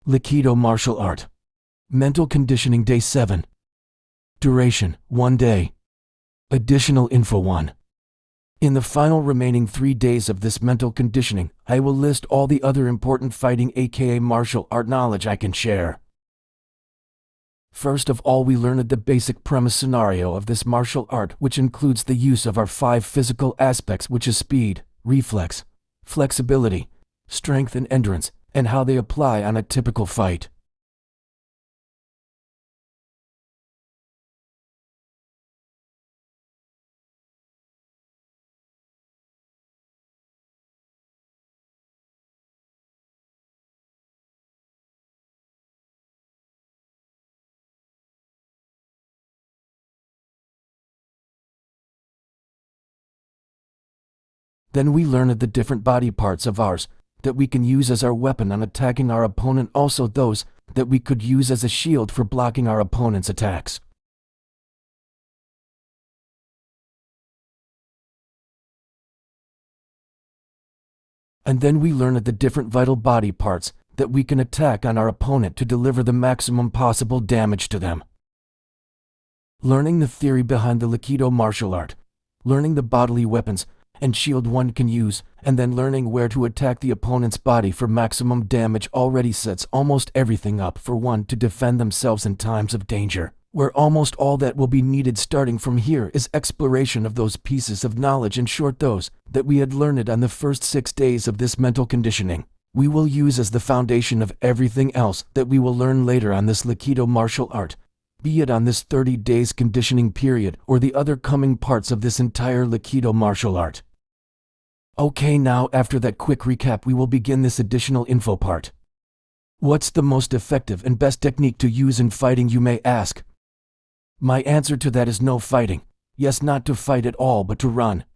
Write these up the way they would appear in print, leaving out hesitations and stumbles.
Likido Martial Art. Mental Conditioning Day 7. Duration, 1 day. Additional info 1. In the final remaining 3 days of this mental conditioning, I will list all the other important fighting aka martial art knowledge I can share. First of all, we learned the basic premise scenario of this martial art, which includes the use of our 5 physical aspects, which is speed, reflex, flexibility, strength and endurance, and how they apply on a typical fight. Then we learned the different body parts of ours that we can use as our weapon on attacking our opponent, also those that we could use as a shield for blocking our opponent's attacks. And then we learned the different vital body parts that we can attack on our opponent to deliver the maximum possible damage to them. Learning the theory behind the Likido martial art, learning the bodily weapons and shield one can use, and then learning where to attack the opponent's body for maximum damage already sets almost everything up for one to defend themselves in times of danger, where almost all that will be needed starting from here is exploration of those pieces of knowledge, in short those that we had learned on the first 6 days of this mental conditioning. We will use as the foundation of everything else that we will learn later on this Likido martial art, be it on this 30 days conditioning period or the other coming parts of this entire Likido martial art. Okay, now after that quick recap, we will begin this additional info part. What's the most effective and best technique to use in fighting, you may ask? My answer to that is no fighting. Yes, not to fight at all, but to run.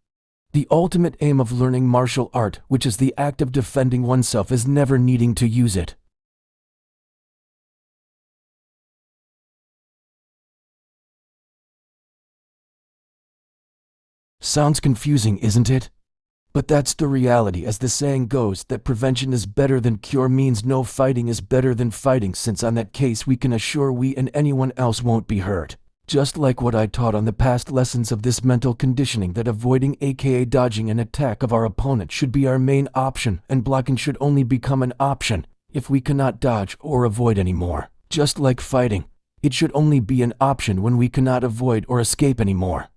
The ultimate aim of learning martial art, which is the act of defending oneself, is never needing to use it. Sounds confusing, isn't it? But that's the reality, as the saying goes that prevention is better than cure means no fighting is better than fighting, since on that case we can assure we and anyone else won't be hurt. Just like what I taught on the past lessons of this mental conditioning, that avoiding aka dodging an attack of our opponent should be our main option, and blocking should only become an option if we cannot dodge or avoid anymore. Just like fighting, it should only be an option when we cannot avoid or escape anymore.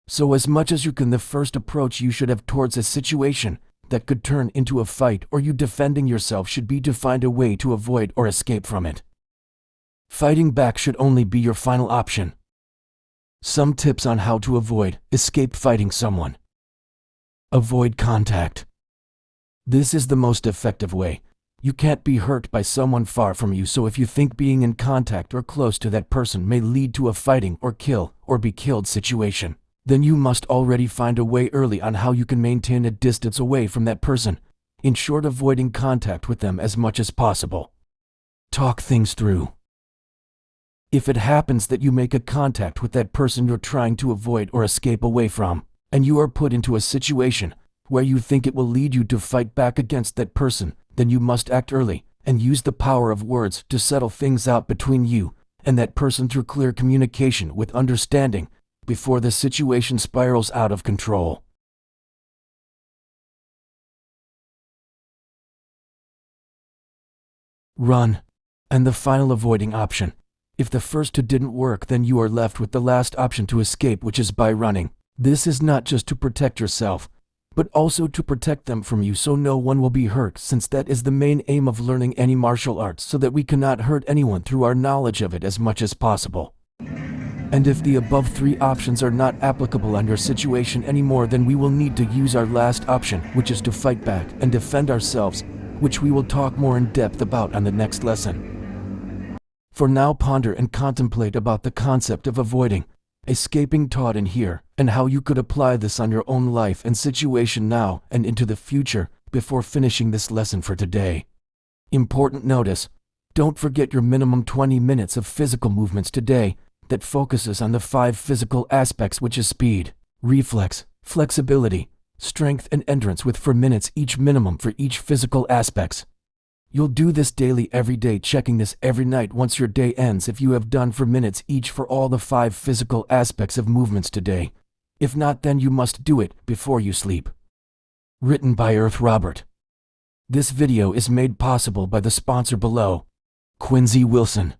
So as much as you can, the first approach you should have towards a situation that could turn into a fight or you defending yourself should be to find a way to avoid or escape from it. Fighting back should only be your final option. Some tips on how to escape fighting someone. Avoid contact. This is the most effective way. You can't be hurt by someone far from you, so if you think being in contact or close to that person may lead to a fighting or kill or be killed situation, then you must already find a way early on how you can maintain a distance away from that person, in short, avoiding contact with them as much as possible. Talk things through. If it happens that you make a contact with that person you're trying to avoid or escape away from, and you are put into a situation where you think it will lead you to fight back against that person, then you must act early and use the power of words to settle things out between you and that person through clear communication with understanding, before the situation spirals out of control. Run. And the final avoiding option. If the first two didn't work, then you are left with the last option to escape, which is by running. This is not just to protect yourself, but also to protect them from you, so no one will be hurt, since that is the main aim of learning any martial arts, so that we cannot hurt anyone through our knowledge of it as much as possible. And if the above 3 options are not applicable on your situation anymore, then we will need to use our last option, which is to fight back and defend ourselves, which we will talk more in depth about on the next lesson. For now, ponder and contemplate about the concept of avoiding, escaping taught in here, and how you could apply this on your own life and situation now and into the future before finishing this lesson for today. Important notice: don't forget your minimum 20 minutes of physical movements today that focuses on the 5 physical aspects, which is speed, reflex, flexibility, strength and endurance, with 4 minutes each minimum for each physical aspects. You'll do this daily every day, checking this every night once your day ends if you have done for minutes each for all the 5 physical aspects of movements today. If not, then you must do it before you sleep. Written by Earth Robert. This video is made possible by the sponsor below, Quincy Wilson.